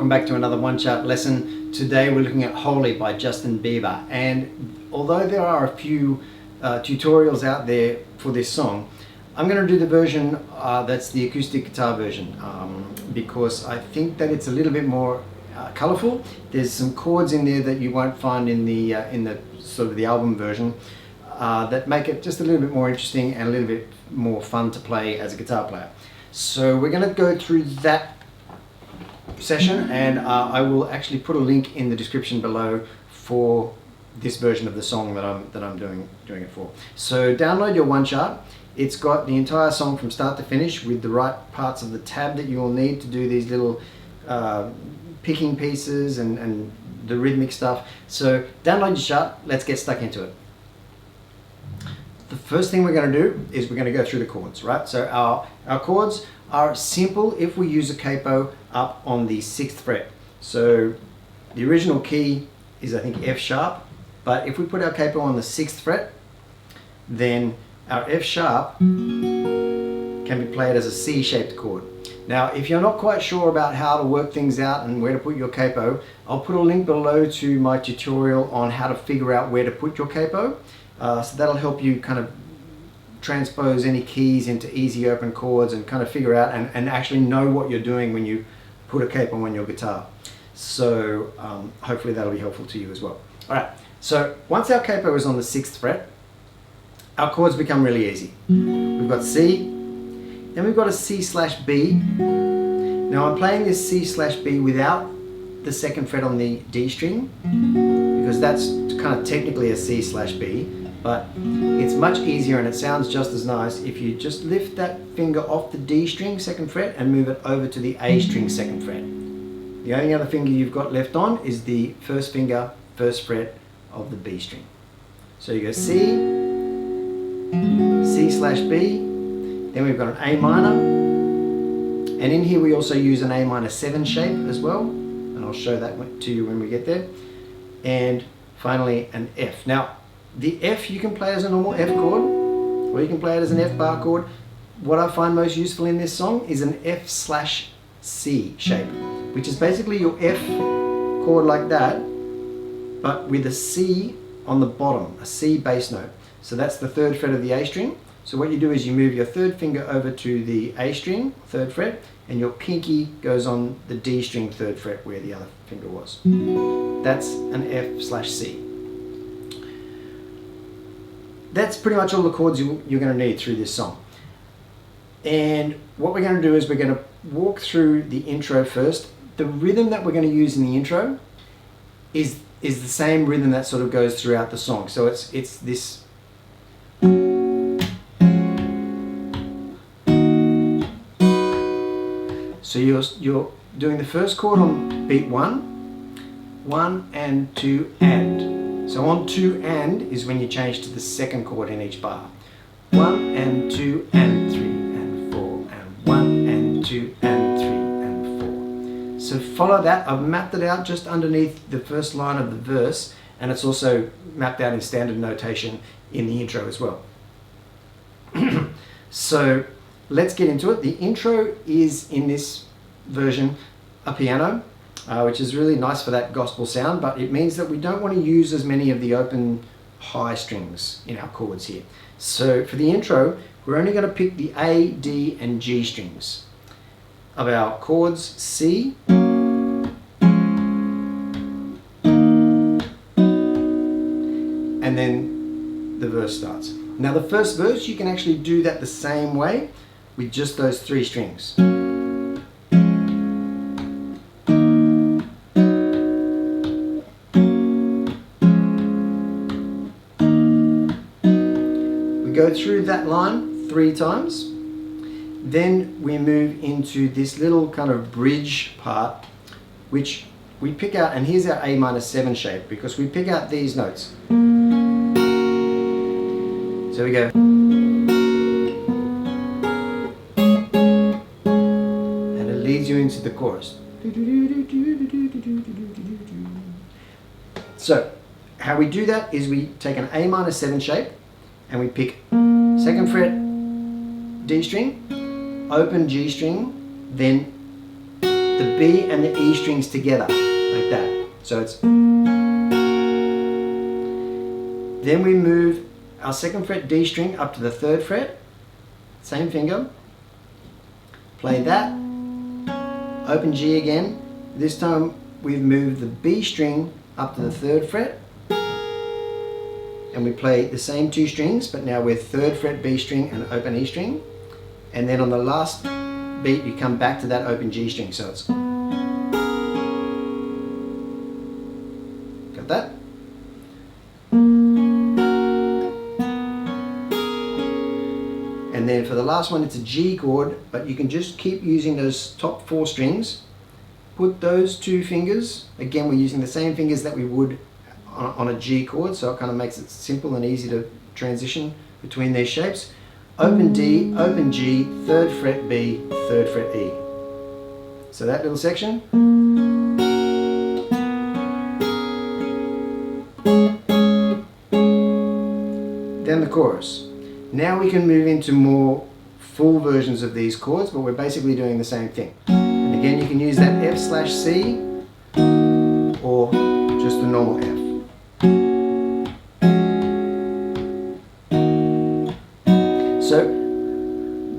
welcome back to another One Chart lesson. Today we're looking at Holy by Justin Bieber, and although there are a few tutorials out there for this song, I'm going to do the version that's the acoustic guitar version because I think that it's a little bit more colorful. There's some chords in there that you won't find in the sort of the album version that make it just a little bit more interesting and a little bit more fun to play as a guitar player. So we're going to go through that session, and I will actually put a link in the description below for this version of the song that I'm doing it for. So download your One Chart. It's got the entire song from start to finish with the right parts of the tab that you will need to do these little picking pieces and the rhythmic stuff. So download your chart. Let's get stuck into it. The first thing we're going to do is we're going to go through the chords, right? So our chords are simple if we use a capo up on the 6th fret. So the original key is, I think, F sharp, but if we put our capo on the 6th fret, then our F sharp can be played as a C-shaped chord. Now, if you're not quite sure about how to work things out and where to put your capo, I'll put a link below to my tutorial on how to figure out where to put your capo. So that'll help you kind of transpose any keys into easy open chords and kind of figure out and actually know what you're doing when you put a capo on your guitar. So hopefully that'll be helpful to you as well. All right, so once our capo is on the 6th fret, our chords become really easy. We've got C, then we've got a C/B. Now I'm playing this C/B without the 2nd fret on the D string because that's kind of technically a C/B, but it's much easier and it sounds just as nice if you just lift that finger off the D string 2nd fret and move it over to the A string 2nd fret. The only other finger you've got left on is the 1st finger 1st fret of the B string. So you go C, C/B, then we've got an A minor, and in here we also use an A minor 7 shape as well, and I'll show that to you when we get there, and finally an F. Now the F you can play as a normal F chord, or you can play it as an F bar chord. What I find most useful in this song is an F/C shape, which is basically your F chord like that, but with a C on the bottom, a C bass note. So that's the 3rd fret of the A string. So what you do is you move your 3rd finger over to the A string, 3rd fret, and your pinky goes on the D string 3rd fret where the other finger was. That's an F/C. That's pretty much all the chords you're going to need through this song. And what we're going to do is we're going to walk through the intro first. The rhythm that we're going to use in the intro is the same rhythm that sort of goes throughout the song. So it's this. So you're doing the first chord on beat 1 and 2 and. So on 2 and is when you change to the 2nd chord in each bar. 1 and 2 and 3 and 4 and 1 and 2 and 3 and 4. So follow that. I've mapped it out just underneath the first line of the verse, and it's also mapped out in standard notation in the intro as well. So let's get into it. The intro is, in this version, a piano, which is really nice for that gospel sound, but it means that we don't want to use as many of the open high strings in our chords here. So for the intro, we're only going to pick the A, D, and G strings of our chords C, and then the verse starts. Now the first verse, you can actually do that the same way with just those 3 strings. Go through that line 3 times, then we move into this little kind of bridge part, which we pick out, and here's our A minor 7 shape, because we pick out these notes. So we go, and it leads you into the chorus. So how we do that is we take an A minor 7 shape, and we pick 2nd fret D string, open G string, then the B and the E strings together, like that. So it's... Then we move our 2nd fret D string up to the 3rd fret, same finger, play that, open G again. This time we've moved the B string up to the 3rd fret, and we play the same 2 strings, but now with 3rd fret B string and open E string. And then on the last beat you come back to that open G string, so it's... Got that? And then for the last one it's a G chord, but you can just keep using those top 4 strings. Put those 2 fingers, again we're using the same fingers that we would on a G chord, so it kind of makes it simple and easy to transition between these shapes. Open D, open G, 3rd fret B, 3rd fret E. So that little section. Then the chorus. Now we can move into more full versions of these chords, but we're basically doing the same thing. And again, you can use that F/C or just the normal F. So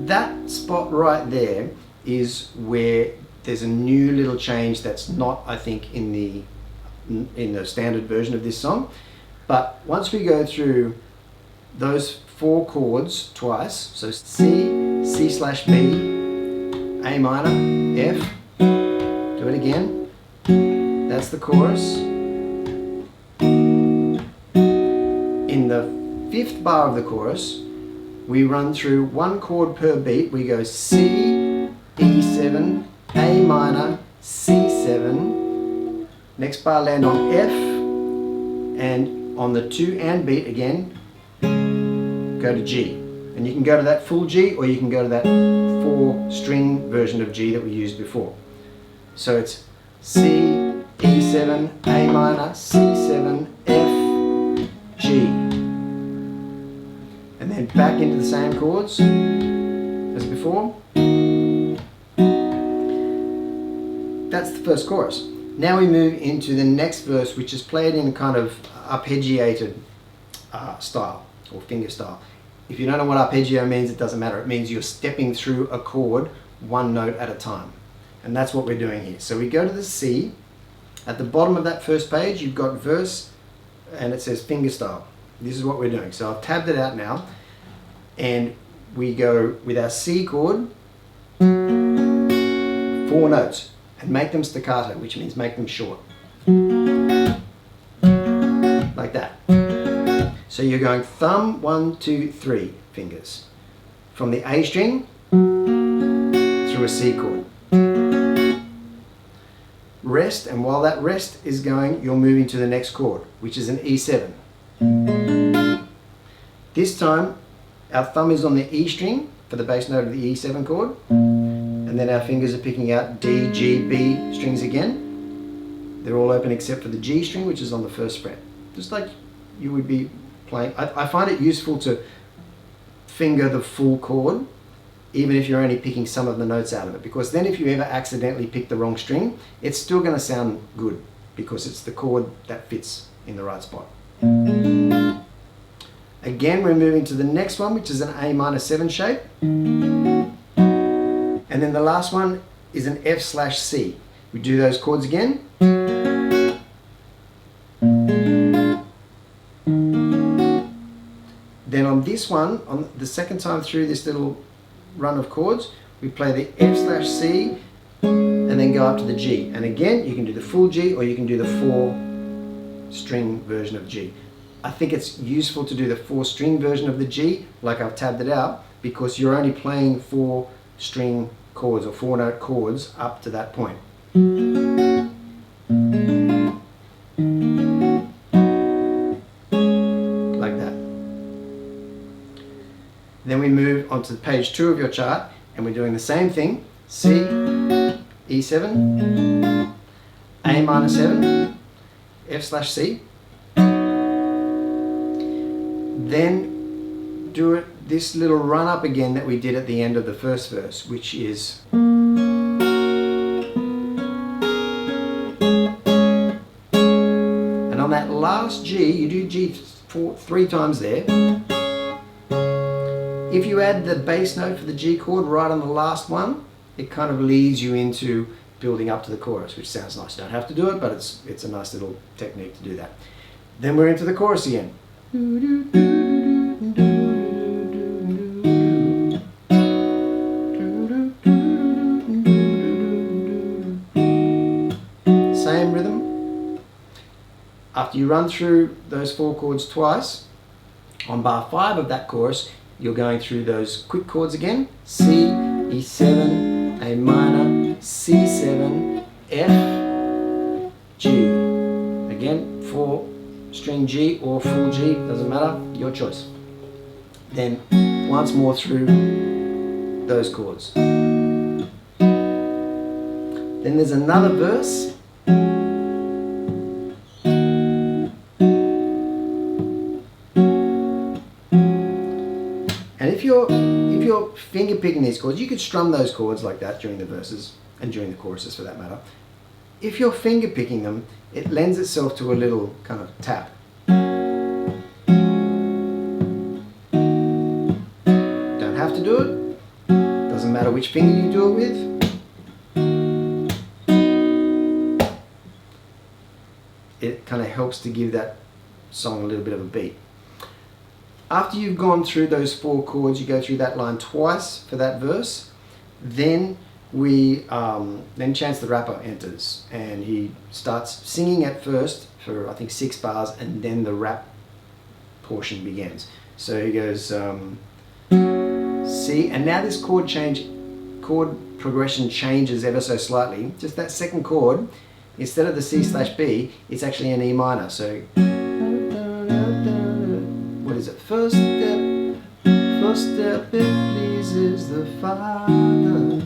that spot right there is where there's a new little change that's not, I think, in the standard version of this song. But once we go through those 4 chords twice, so C, C/B, A minor, F, do it again, that's the chorus. In the 5th bar of the chorus, we run through 1 chord per beat. We go C, E7, A minor, C7. Next bar land on F, and on the 2 and beat again, go to G. And you can go to that full G, or you can go to that 4 string version of G that we used before. So it's C, E7, A minor, C7, F, G. And then back into the same chords as before. That's the first chorus. Now we move into the next verse, which is played in kind of arpeggiated style, or finger style. If you don't know what arpeggio means, it doesn't matter. It means you're stepping through a chord 1 note at a time. And that's what we're doing here. So we go to the C. At the bottom of that first page, you've got verse, and it says finger style. This is what we're doing. So I've tabbed it out now, and we go with our C chord, 4 notes, and make them staccato, which means make them short. Like that. So you're going thumb, 1, 2, 3 fingers. From the A string through a C chord. Rest, and while that rest is going, you're moving to the next chord, which is an E7. This time, our thumb is on the E string for the bass note of the E7 chord, and then our fingers are picking out D, G, B strings again. They're all open except for the G string, which is on the 1st fret. Just like you would be playing. I find it useful to finger the full chord, even if you're only picking some of the notes out of it, because then if you ever accidentally pick the wrong string, it's still going to sound good, because it's the chord that fits in the right spot. Again, we're moving to the next one, which is an A minor 7 shape. And then the last one is an F/C. We do those chords again. Then on this one, on the second time through this little run of chords, we play the F/C and then go up to the G. And again, you can do the full G, or you can do the 4 string version of G. I think it's useful to do the 4 string version of the G, like I've tabbed it out, because you're only playing 4 string chords or 4 note chords up to that point. Like that. Then we move on to page 2 of your chart, and we're doing the same thing. C, E7, A minor 7, F/C. Then do this little run up again that we did at the end of the first verse, which is on that last G, you do G 3 times there. If you add the bass note for the G chord right on the last one, it kind of leads you into building up to the chorus, which sounds nice. You don't have to do it, but it's a nice little technique to do that. Then we're into the chorus again. Same rhythm. After you run through those 4 chords twice, on bar 5 of that chorus, you're going through those quick chords again. C, E7, A minor, C7, F, G. Again, 4 string G or full G, doesn't matter, your choice. Then once more through those chords. Then there's another verse. And if you're finger picking these chords, you could strum those chords like that during the verses and during the choruses for that matter. If you're finger picking them, it lends itself to a little kind of tap. Don't have to do it. Doesn't matter which finger you do it with. It kind of helps to give that song a little bit of a beat. After you've gone through those 4 chords, you go through that line twice for that verse. Then Chance the Rapper enters, and he starts singing at first for I think 6 bars, and then the rap portion begins. So he goes C, and now this chord progression changes ever so slightly. Just that second chord, instead of the C/B, it's actually an E minor. So what is it? First step, it pleases the Father.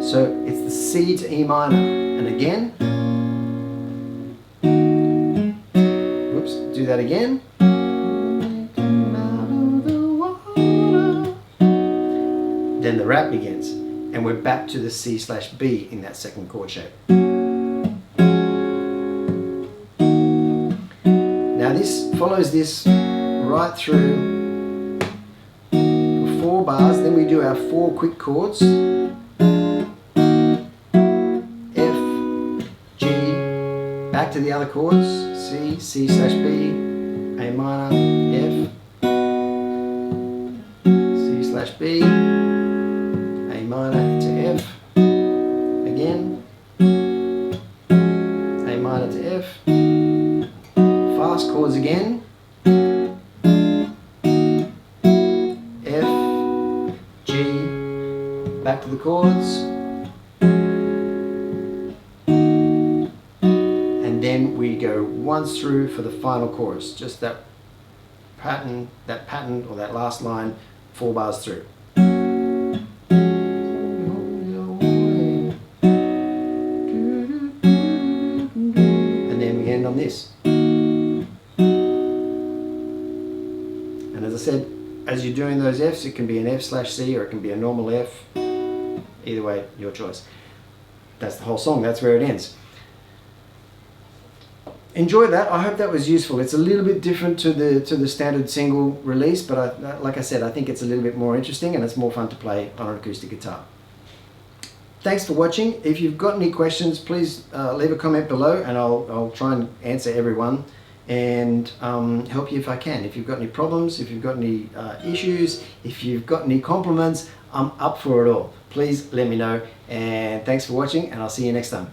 So it's the C to E minor, and again, whoops, do that again. Then the rap begins, and we're back to the C/B in that second chord shape. Now this follows this right through 4 bars, then we do our 4 quick chords. Back to the other chords, C, C/B, A minor, F, C/B, A minor to F, again, A minor to F, fast chords again, F, G, back to the chords, then we go once through for the final chorus, just that pattern or that last line, 4 bars through. And then we end on this. And as I said, as you're doing those Fs, it can be an F/C or it can be a normal F. Either way, your choice. That's the whole song, that's where it ends. Enjoy that. I hope that was useful. It's a little bit different to the standard single release, but like I said, I think it's a little bit more interesting and it's more fun to play on an acoustic guitar. Thanks for watching. If you've got any questions, please leave a comment below, and I'll try and answer everyone and help you if I can. If you've got any problems, if you've got any issues, if you've got any compliments, I'm up for it all. Please let me know, and thanks for watching, and I'll see you next time.